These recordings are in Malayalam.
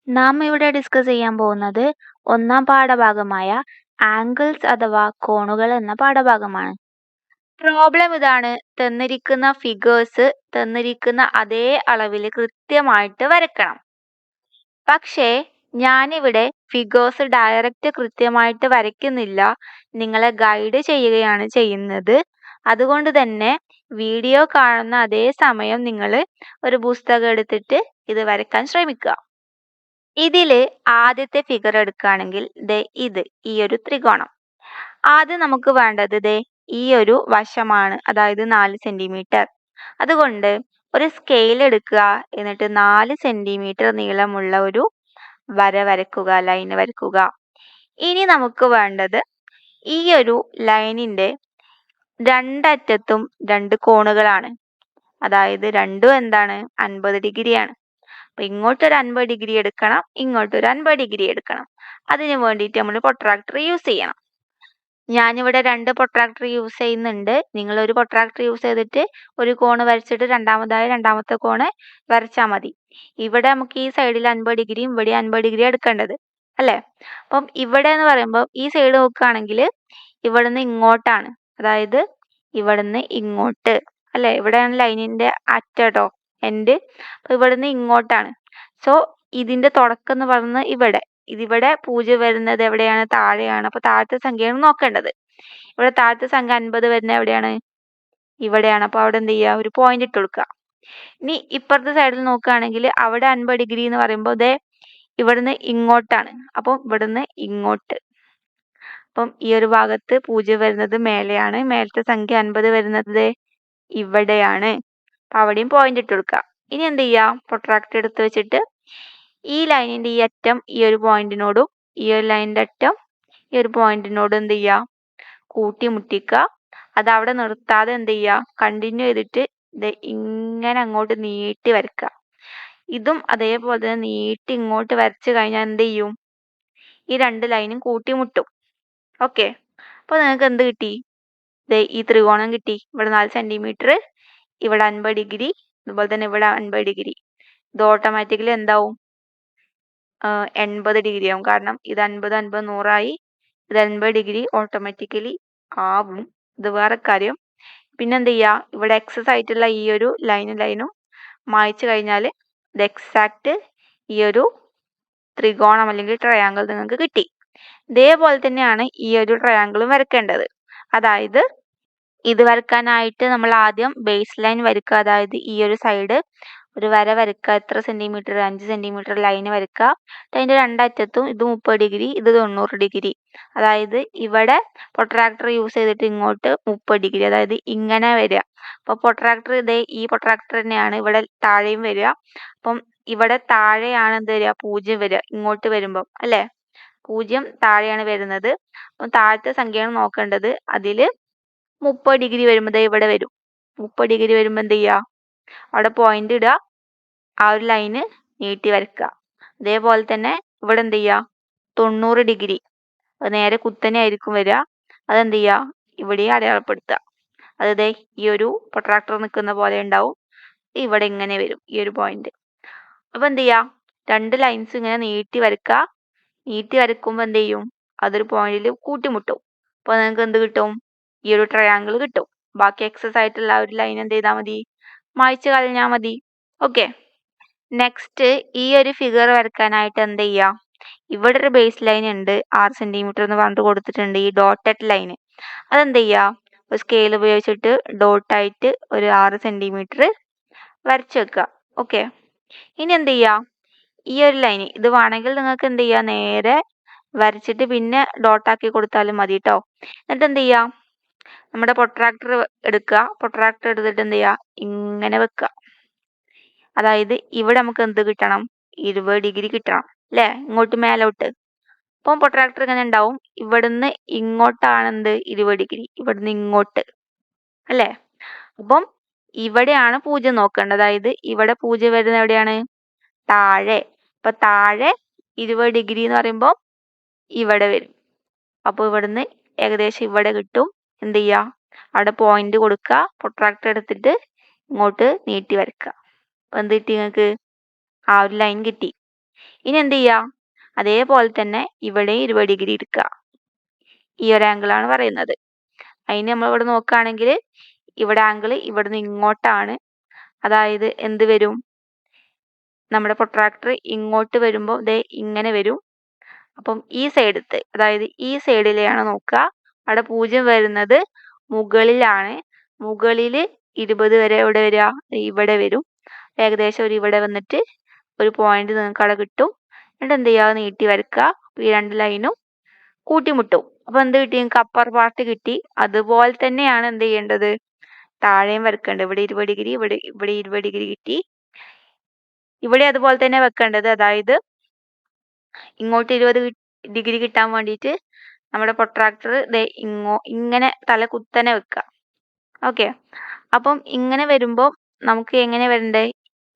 നാം ഇവിടെ ഡിസ്കസ് ചെയ്യാൻ പോകുന്നത് ഒന്നാം പാഠഭാഗമായ ആംഗിൾസ് അഥവാ കോണുകൾ എന്ന പാഠഭാഗമാണ്. പ്രോബ്ലം ഇതാണ്: തന്നിരിക്കുന്ന ഫിഗേഴ്സ് തന്നിരിക്കുന്ന അതേ അളവിൽ കൃത്യമായിട്ട് വരക്കണം. പക്ഷേ ഞാനിവിടെ ഫിഗേഴ്സ് ഡയറക്റ്റ് കൃത്യമായിട്ട് വരയ്ക്കുന്നില്ല, നിങ്ങളെ ഗൈഡ് ചെയ്യുകയാണ് ചെയ്യുന്നത്. അതുകൊണ്ട് തന്നെ വീഡിയോ കാണുന്ന അതേ സമയം നിങ്ങൾ ഒരു പുസ്തകം എടുത്തിട്ട് ഇത് വരയ്ക്കാൻ ശ്രമിക്കുക. ഇതില് ആദ്യത്തെ ഫിഗർ എടുക്കുകയാണെങ്കിൽ ഇത് ഈ ഒരു ത്രികോണം. ആദ്യം നമുക്ക് വേണ്ടത് ഈ ഒരു വശമാണ്, അതായത് 4 സെന്റിമീറ്റർ. അതുകൊണ്ട് ഒരു സ്കെയിൽ എടുക്കുക, എന്നിട്ട് 4 സെന്റിമീറ്റർ നീളമുള്ള ഒരു വര വരയ്ക്കുക, ലൈൻ വരയ്ക്കുക. ഇനി നമുക്ക് വേണ്ടത് ഈ ഒരു ലൈനിന്റെ രണ്ടറ്റത്തും 2 കോണുകളാണ്. അതായത് രണ്ടും എന്താണ്, 50 ഡിഗ്രിയാണ്. അപ്പൊ ഇങ്ങോട്ടൊരു 50 ഡിഗ്രി എടുക്കണം, ഇങ്ങോട്ടൊരു 50 ഡിഗ്രി എടുക്കണം. അതിന് വേണ്ടിയിട്ട് നമ്മൾ പ്രൊട്രാക്ടർ യൂസ് ചെയ്യണം. ഞാനിവിടെ 2 പ്രൊട്രാക്ടർ യൂസ് ചെയ്യുന്നുണ്ട്. നിങ്ങൾ ഒരു പ്രൊട്രാക്ടർ യൂസ് ചെയ്തിട്ട് ഒരു കോണ് വരച്ചിട്ട് രണ്ടാമത്തെ കോണ് വരച്ചാൽ മതി. ഇവിടെ നമുക്ക് ഈ സൈഡിൽ 50 ഡിഗ്രിയും ഇവിടെ 50 ഡിഗ്രി എടുക്കേണ്ടത് അല്ലേ. അപ്പം ഇവിടെ എന്ന് പറയുമ്പോൾ ഈ സൈഡ് നോക്കുകയാണെങ്കിൽ ഇവിടുന്ന് ഇങ്ങോട്ടാണ്, അതായത് ഇവിടുന്ന് ഇങ്ങോട്ട് അല്ലെ. ഇവിടെയാണ് ലൈനിന്റെ അറ്റട്ടോ, എൻഡ്. അപ്പൊ ഇവിടുന്ന് ഇങ്ങോട്ടാണ്. സോ ഇതിന്റെ തുടക്കം എന്ന് പറയുന്നത് ഇതിവിടെ 0 വരുന്നത് എവിടെയാണ്, താഴെയാണ്. അപ്പൊ താഴത്തെ സംഖ്യയാണ് നോക്കേണ്ടത്. ഇവിടെ താഴത്തെ സംഖ്യ 50 വരുന്നത് എവിടെയാണ്, ഇവിടെയാണ്. അപ്പൊ അവിടെ എന്ത് ചെയ്യുക, ഒരു പോയിന്റ് ഇട്ട് കൊടുക്കുക. ഇനി ഇപ്പുറത്തെ സൈഡിൽ നോക്കുകയാണെങ്കിൽ അവിടെ 50 ഡിഗ്രി എന്ന് പറയുമ്പോൾ ഇവിടുന്ന് ഇങ്ങോട്ടാണ്. അപ്പം ഇവിടുന്ന് ഇങ്ങോട്ട്. അപ്പം ഈ ഒരു ഭാഗത്ത് 0 വരുന്നത് മേലെയാണ്, മേലത്തെ സംഖ്യ 50 വരുന്നത് ഇവിടെയാണ്. അപ്പൊ അവിടെയും പോയിന്റ് ഇട്ട് കൊടുക്കുക. ഇനി എന്ത് ചെയ്യാം, പ്രൊട്രാക്ടർ എടുത്ത് വെച്ചിട്ട് ഈ ലൈനിന്റെ ഈ അറ്റം ഈ ഒരു പോയിന്റിനോടും ഈ ഒരു ലൈനിന്റെ അറ്റം ഈ ഒരു പോയിന്റിനോടും എന്ത് ചെയ്യുക, കൂട്ടിമുട്ടിക്കുക. അത് അവിടെ നിർത്താതെ എന്ത് ചെയ്യുക, കണ്ടിന്യൂ ചെയ്തിട്ട് ഇങ്ങനെ അങ്ങോട്ട് നീട്ടി വരക്കുക. ഇതും അതേപോലെ തന്നെ നീട്ടി ഇങ്ങോട്ട് വരച്ചു കഴിഞ്ഞാൽ എന്ത് ചെയ്യും, ഈ 2 ലൈനും കൂട്ടിമുട്ടും. ഓക്കെ. അപ്പൊ നിങ്ങൾക്ക് എന്ത് കിട്ടി, ഈ ത്രികോണം കിട്ടി. ഇവിടെ 4 സെന്റിമീറ്റർ, ഇവിടെ 50 ഡിഗ്രി, അതുപോലെ തന്നെ ഇവിടെ 50 ഡിഗ്രി. ഇത് ഓട്ടോമാറ്റിക്കലി എന്താവും, 80 ഡിഗ്രി ആവും. കാരണം ഇത് 50 50 100ആയി. ഇത് 80 ഡിഗ്രി ഓട്ടോമാറ്റിക്കലി ആവും. ഇത് വേറെ കാര്യം. പിന്നെ എന്ത് ചെയ്യുക, ഇവിടെ എക്സസ് ആയിട്ടുള്ള ഈ ഒരു ലൈനും മായ്ച്ചു കഴിഞ്ഞാൽ ഇത് എക്സാക്ട് ഈ ഒരു ത്രികോണം അല്ലെങ്കിൽ ട്രയാങ്കിൾ നിങ്ങൾക്ക് കിട്ടി. ഇതേപോലെ തന്നെയാണ് ഈ ഒരു ട്രയാങ്കിളും വരയ്ക്കേണ്ടത്. അതായത് ഇത് വരയ്ക്കാനായിട്ട് നമ്മൾ ആദ്യം ബേസ് ലൈൻ വരയ്ക്കുക. അതായത് ഈ ഒരു സൈഡ് ഒരു വര വരയ്ക്കുക. എത്ര സെന്റിമീറ്റർ, 5 സെന്റിമീറ്റർ ലൈന് വരയ്ക്കുക. അതിന്റെ രണ്ടറ്റത്തും ഇത് 30 ഡിഗ്രി, ഇത് 90 ഡിഗ്രി. അതായത് ഇവിടെ പ്രൊട്രാക്ടർ യൂസ് ചെയ്തിട്ട് ഇങ്ങോട്ട് 30 ഡിഗ്രി, അതായത് ഇങ്ങനെ വരിക. അപ്പൊ പ്രൊട്രാക്ടർ ഈ പ്രൊട്രാക്ടർ തന്നെയാണ് ഇവിടെ താഴെയും വരിക. അപ്പം ഇവിടെ താഴെയാണ് എന്ത് വരിക, 0 വരിക ഇങ്ങോട്ട് വരുമ്പം അല്ലെ. 0 താഴെയാണ് വരുന്നത്. അപ്പം താഴത്തെ സംഖ്യയാണ് നോക്കേണ്ടത്. അതില് 30 ഡിഗ്രി വരുമ്പോൾ ഇവിടെ വരും. 30 ഡിഗ്രി വരുമ്പോൾ എന്ത് ചെയ്യുക, അവിടെ പോയിന്റ് ഇടുക, ആ ഒരു ലൈന് നീട്ടി വരയ്ക്കുക. അതേപോലെ തന്നെ ഇവിടെ എന്ത് ചെയ്യുക, 90 ഡിഗ്രി, അത് നേരെ കുത്തനെ ആയിരിക്കും വരിക. അതെന്ത് ചെയ്യുക, ഇവിടെ അടയാളപ്പെടുത്തുക. അത് ഈ ഒരു പ്രൊട്രാക്ടർ നിൽക്കുന്ന പോലെ ഉണ്ടാവും. ഇവിടെ ഇങ്ങനെ വരും ഈ ഒരു പോയിന്റ്. അപ്പൊ എന്ത് ചെയ്യുക, 2 ലൈൻസ് ഇങ്ങനെ നീട്ടി വരയ്ക്കുക. നീട്ടി വരയ്ക്കുമ്പോൾ എന്ത് ചെയ്യും, അതൊരു പോയിന്റിൽ കൂട്ടിമുട്ടും. അപ്പൊ നിങ്ങൾക്ക് എന്ത് കിട്ടും, ഈ ഒരു ട്രയാങ്കിൾ കിട്ടും. ബാക്കി എക്സസ് ആയിട്ടുള്ള ഒരു ലൈൻ എന്ത് ചെയ്താൽ മതി, മായ്ച്ചു കളഞ്ഞാൽ മതി. ഓക്കെ. നെക്സ്റ്റ് ഈ ഒരു ഫിഗർ വരയ്ക്കാനായിട്ട് എന്ത് ചെയ്യാം, ഇവിടെ ഒരു ബേസ് ലൈൻ ഉണ്ട്, 6 സെന്റിമീറ്റർ എന്ന് പറഞ്ഞിട്ട് കൊടുത്തിട്ടുണ്ട്. ഈ ഡോട്ടഡ് ലൈന് അതെന്ത് ചെയ്യാം, ഒരു സ്കെയിൽ ഉപയോഗിച്ചിട്ട് ഡോട്ടായിട്ട് ഒരു 6 സെന്റിമീറ്റർ വരച്ചു വെക്കുക. ഓക്കെ. ഇനി എന്ത് ചെയ്യാം, ഈ ഒരു ലൈൻ ഇത് വേണമെങ്കിൽ നിങ്ങൾക്ക് എന്ത് ചെയ്യാം, നേരെ വരച്ചിട്ട് പിന്നെ ഡോട്ടാക്കി കൊടുത്താലും മതി കേട്ടോ. എന്നിട്ട് എന്ത് ചെയ്യാം, നമ്മുടെ പ്രൊട്രാക്ടർ എടുക്കുക. പ്രൊട്രാക്ടർ എടുത്തിട്ട് എന്ത് ചെയ്യുക, ഇങ്ങനെ വെക്കുക. അതായത് ഇവിടെ നമുക്ക് എന്ത് കിട്ടണം, 20 ഡിഗ്രി കിട്ടണം അല്ലെ, ഇങ്ങോട്ട് മേലോട്ട്. അപ്പം പ്രൊട്രാക്ടർ ഇങ്ങനെ ഉണ്ടാവും. ഇവിടുന്ന് ഇങ്ങോട്ടാണ് എന്ത്, 20 ഡിഗ്രി, ഇവിടുന്ന് ഇങ്ങോട്ട് അല്ലെ. അപ്പം ഇവിടെയാണ് 0 നോക്കേണ്ടത്. അതായത് ഇവിടെ 0 വരുന്നത് എവിടെയാണ്, താഴെ. അപ്പൊ താഴെ 20 ഡിഗ്രി എന്ന് പറയുമ്പോൾ ഇവിടെ വരും. അപ്പൊ ഇവിടുന്ന് ഏകദേശം ഇവിടെ കിട്ടും. എന്ത് ചെയ്യുക, അവിടെ പോയിന്റ് കൊടുക്കുക. പ്രൊട്രാക്ടർ എടുത്തിട്ട് ഇങ്ങോട്ട് നീട്ടി വരക്കുക. എന്ത് കിട്ടി നിങ്ങൾക്ക്, ആ ഒരു ലൈൻ കിട്ടി. ഇനി എന്ത് ചെയ്യാം, അതേപോലെ തന്നെ ഇവിടെ 20 ഡിഗ്രി എടുക്കുക. ഈ ഒരു ആംഗിളാണ് പറയുന്നത്. അതിന് നമ്മൾ ഇവിടെ നോക്കുകയാണെങ്കിൽ ഇവിടെ ആംഗിൾ ഇവിടുന്ന് ഇങ്ങോട്ടാണ്. അതായത് എന്ത് വരും, നമ്മുടെ പ്രൊട്രാക്ടർ ഇങ്ങോട്ട് വരുമ്പോൾ ദേ ഇങ്ങനെ വരും. അപ്പം ഈ സൈഡത്തെ, അതായത് ഈ സൈഡിലെയാണ് നോക്കുക. അവിടെ 0 വരുന്നത് മുകളിലാണ്. മുകളിൽ 20 വരെ എവിടെ വരിക, ഇവിടെ വരും. ഏകദേശം ഒരു ഇവിടെ വന്നിട്ട് ഒരു പോയിന്റ് നിങ്ങൾക്ക് അവിടെ കിട്ടും. എന്നിട്ട് എന്ത് ചെയ്യുക, നീട്ടി വരക്കുക. ഈ രണ്ട് ലൈനും കൂട്ടിമുട്ടും. അപ്പൊ എന്ത് കിട്ടി, നിങ്ങൾക്ക് അപ്പർ പാർട്ട് കിട്ടി. അതുപോലെ തന്നെയാണ് എന്ത് ചെയ്യേണ്ടത്, താഴെയും വരക്കേണ്ടത്. ഇവിടെ 20 ഡിഗ്രി, ഇവിടെ 20 ഡിഗ്രി കിട്ടി. ഇവിടെ അതുപോലെ തന്നെ വെക്കേണ്ടത്. അതായത് ഇങ്ങോട്ട് 20 ഡിഗ്രി കിട്ടാൻ വേണ്ടിയിട്ട് നമ്മുടെ പ്രൊട്രാക്ടർ ഇങ്ങനെ തല കുത്തനെ വെക്കുക. ഓക്കെ. അപ്പം ഇങ്ങനെ വരുമ്പോൾ നമുക്ക് എങ്ങനെ വരണ്ടേ,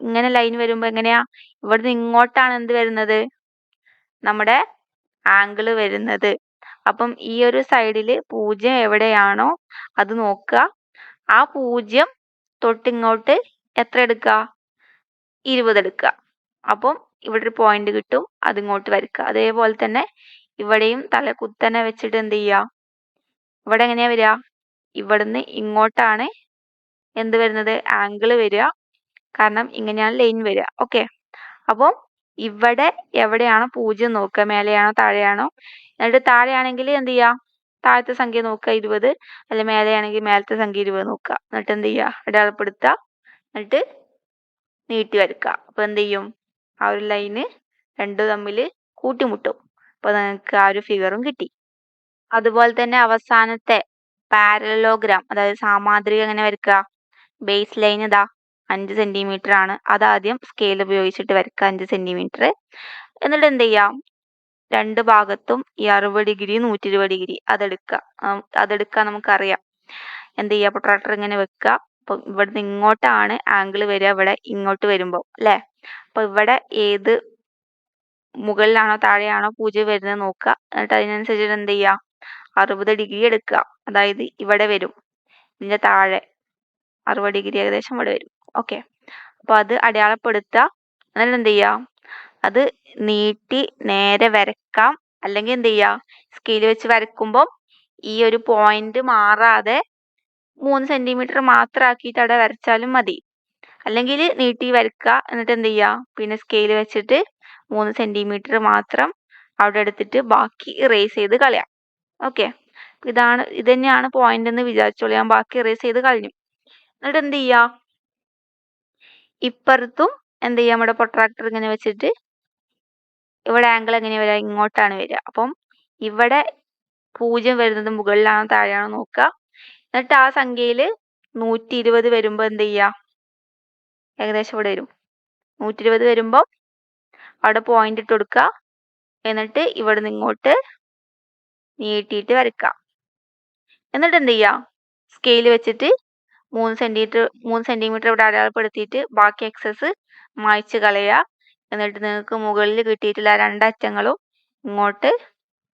ഇങ്ങനെ ലൈൻ വരുമ്പോൾ എങ്ങനെയാ, ഇവിടുന്ന് ഇങ്ങോട്ടാണ് എന്ത് വരുന്നത്, നമ്മുടെ ആംഗിൾ വരുന്നത്. അപ്പം ഈ ഒരു സൈഡിൽ 0 എവിടെയാണോ അത് നോക്കുക. ആ 0 തൊട്ടിങ്ങോട്ട് എത്ര എടുക്കുക, 20 എടുക്കുക. അപ്പം ഇവിടെ ഒരു പോയിന്റ് കിട്ടും, അതിങ്ങോട്ട് വരക്കുക. അതേപോലെ തന്നെ ഇവിടെയും തല കുത്തനെ വെച്ചിട്ട് എന്ത് ചെയ്യുക, ഇവിടെ എങ്ങനെയാ വരിക, ഇവിടുന്ന് ഇങ്ങോട്ടാണ് എന്ത് വരുന്നത്, ആംഗിൾ വരിക. കാരണം ഇങ്ങനെയാണ് ലൈൻ വരിക. ഓക്കെ. അപ്പം ഇവിടെ എവിടെയാണോ 0 നോക്കുക, മേലെയാണോ താഴെയാണോ. എന്നിട്ട് താഴെയാണെങ്കിൽ എന്ത് ചെയ്യുക, താഴത്തെ സംഖ്യ നോക്കുക 20, അല്ലെ മേലെയാണെങ്കിൽ മേലത്തെ സംഖ്യ 20 നോക്കുക. എന്നിട്ട് എന്ത് ചെയ്യുക, അടയാളപ്പെടുത്തുക. എന്നിട്ട് നീട്ടി വരക്കുക. അപ്പൊ എന്ത് ചെയ്യും, ആ ഒരു ലൈന് രണ്ടും തമ്മിൽ കൂട്ടിമുട്ടും. അപ്പൊ നിങ്ങൾക്ക് ആ ഒരു ഫിഗറും കിട്ടി. അതുപോലെ തന്നെ അവസാനത്തെ പാരലോഗ്രാം, അതായത് സാമാന്ത്രിക എങ്ങനെ വരക്കുക, ബേസ് ലൈൻ ഇതാ 5 സെന്റിമീറ്റർ ആണ്. അതാദ്യം സ്കെയിൽ ഉപയോഗിച്ചിട്ട് വരക്കുക 5 സെന്റിമീറ്റർ. എന്നിട്ട് എന്ത് ചെയ്യാം, രണ്ട് ഭാഗത്തും ഈ 60 ഡിഗ്രി 120 ഡിഗ്രി അതെടുക്കാൻ നമുക്കറിയാം. എന്ത് ചെയ്യുക, പ്രൊട്രാക്ടർ ഇങ്ങനെ വെക്കുക. അപ്പൊ ഇവിടുന്ന് ഇങ്ങോട്ടാണ് ആംഗിൾ വരിക, ഇവിടെ ഇങ്ങോട്ട് വരുമ്പോൾ അല്ലേ. അപ്പൊ ഇവിടെ ഏത് മുകളിലാണോ താഴെയാണോ 0 വരുന്നത് നോക്കുക. എന്നിട്ട് അതിനനുസരിച്ചിട്ട് എന്ത് ചെയ്യുക, 60 ഡിഗ്രി എടുക്കുക. അതായത് ഇവിടെ വരും, ഇതിന്റെ താഴെ 60 ഡിഗ്രി ഏകദേശം ഇവിടെ വരും. ഓക്കെ. അപ്പൊ അത് അടയാളപ്പെടുത്തുക. എന്നിട്ട് എന്ത് ചെയ്യുക, അത് നീട്ടി നേരെ വരക്കാം. അല്ലെങ്കിൽ എന്ത് ചെയ്യുക, സ്കെയിൽ വെച്ച് വരക്കുമ്പോൾ ഈ ഒരു പോയിന്റ് മാറാതെ 3 സെന്റിമീറ്റർ മാത്രം ആക്കിയിട്ട് അവിടെ വരച്ചാലും മതി. അല്ലെങ്കിൽ നീട്ടി വരക്കുക. എന്നിട്ട് എന്ത് ചെയ്യുക, പിന്നെ സ്കെയിൽ വെച്ചിട്ട് 3 സെന്റിമീറ്റർ മാത്രം അവിടെ എടുത്തിട്ട് ബാക്കി ഇറേസ് ചെയ്ത് കളയാം. ഓക്കെ. ഇത് തന്നെയാണ് പോയിന്റ് എന്ന് വിചാരിച്ചോളൂ. ഞാൻ ബാക്കി ഇറേസ് ചെയ്ത് കളഞ്ഞു. എന്നിട്ട് എന്ത് ചെയ്യാ, ഇപ്പുറത്തും എന്ത് ചെയ്യാം, നമ്മുടെ പ്രൊട്രാക്ടർ ഇങ്ങനെ വെച്ചിട്ട് ഇവിടെ ആംഗിൾ എങ്ങനെയാ വരിക, ഇങ്ങോട്ടാണ് വരിക. അപ്പം ഇവിടെ 0 വരുന്നത് മുകളിലാണോ താഴെയാണോ നോക്കുക. എന്നിട്ട് ആ സംഖ്യയിൽ 120 വരുമ്പോൾ എന്ത് ചെയ്യാ, ഏകദേശം ഇവിടെ വരും. 120 വരുമ്പോൾ അവിടെ പോയിന്റ് ഇട്ട് കൊടുക്കുക. എന്നിട്ട് ഇവിടെ നിന്ന് ഇങ്ങോട്ട് നീട്ടിയിട്ട് വരക്കുക. എന്നിട്ട് എന്ത് ചെയ്യാ, സ്കെയിൽ വെച്ചിട്ട് 3 സെന്റിമീറ്റർ ഇവിടെ അടയാളപ്പെടുത്തിയിട്ട് ബാക്കി എക്സസ് മായ്ച്ച് കളയുക. എന്നിട്ട് നിങ്ങൾക്ക് മുകളിൽ കിട്ടിയിട്ടുള്ള രണ്ടറ്റങ്ങളും ഇങ്ങോട്ട്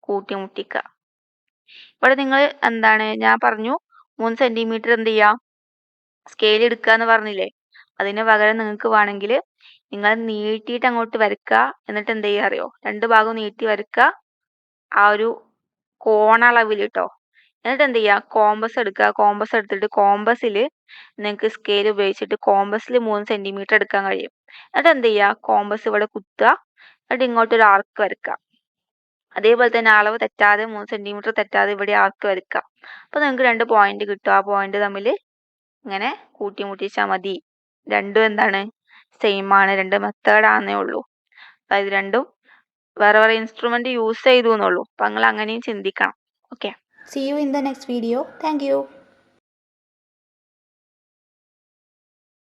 കൂട്ടിമുട്ടിക്കുക. ഇവിടെ നിങ്ങൾ ഞാൻ പറഞ്ഞു 3 സെന്റിമീറ്റർ എന്ത് ചെയ്യുക, സ്കെയിൽ എടുക്കുക എന്ന് പറഞ്ഞില്ലേ. അതിന് പകരം നിങ്ങൾക്ക് വേണമെങ്കിൽ നിങ്ങൾ നീട്ടിയിട്ട് അങ്ങോട്ട് വരക്കുക. എന്നിട്ട് എന്ത് ചെയ്യുക അറിയോ, രണ്ട് ഭാഗവും നീട്ടി വരക്കുക ആ ഒരു കോണളവിൽ കേട്ടോ. എന്നിട്ട് എന്ത് ചെയ്യുക, കോമ്പസ് എടുക്കുക. കോമ്പസ് എടുത്തിട്ട് കോമ്പസിൽ നിങ്ങൾക്ക് സ്കെയിൽ ഉപയോഗിച്ചിട്ട് കോമ്പസിൽ 3 സെന്റിമീറ്റർ എടുക്കാൻ കഴിയും. എന്നിട്ട് എന്ത് ചെയ്യുക, കോമ്പസ് ഇവിടെ കുത്തുക. എന്നിട്ട് ഇങ്ങോട്ടൊരു ആർക്ക് വരക്കുക. അതേപോലെ തന്നെ അളവ് തെറ്റാതെ 3 സെന്റിമീറ്റർ തെറ്റാതെ ഇവിടെ ആർക്ക് വരക്കുക. അപ്പൊ നിങ്ങൾക്ക് 2 പോയിന്റ് കിട്ടും. ആ പോയിന്റ് തമ്മിൽ ഇങ്ങനെ കൂട്ടിമുട്ടിച്ചാൽ മതി. രണ്ടും എന്താണ്, സെയിം ആണ്. 2 മെത്തേഡ് ആണെന്നേ ഉള്ളൂ. അതായത് രണ്ടും വേറെ വേറെ ഇൻസ്ട്രുമെന്റ് യൂസ് ചെയ്തു എന്നുള്ളൂ. അപ്പൊ നിങ്ങൾ അങ്ങനെയും ചിന്തിക്കണം. Okay. See you in the next video. Thank you.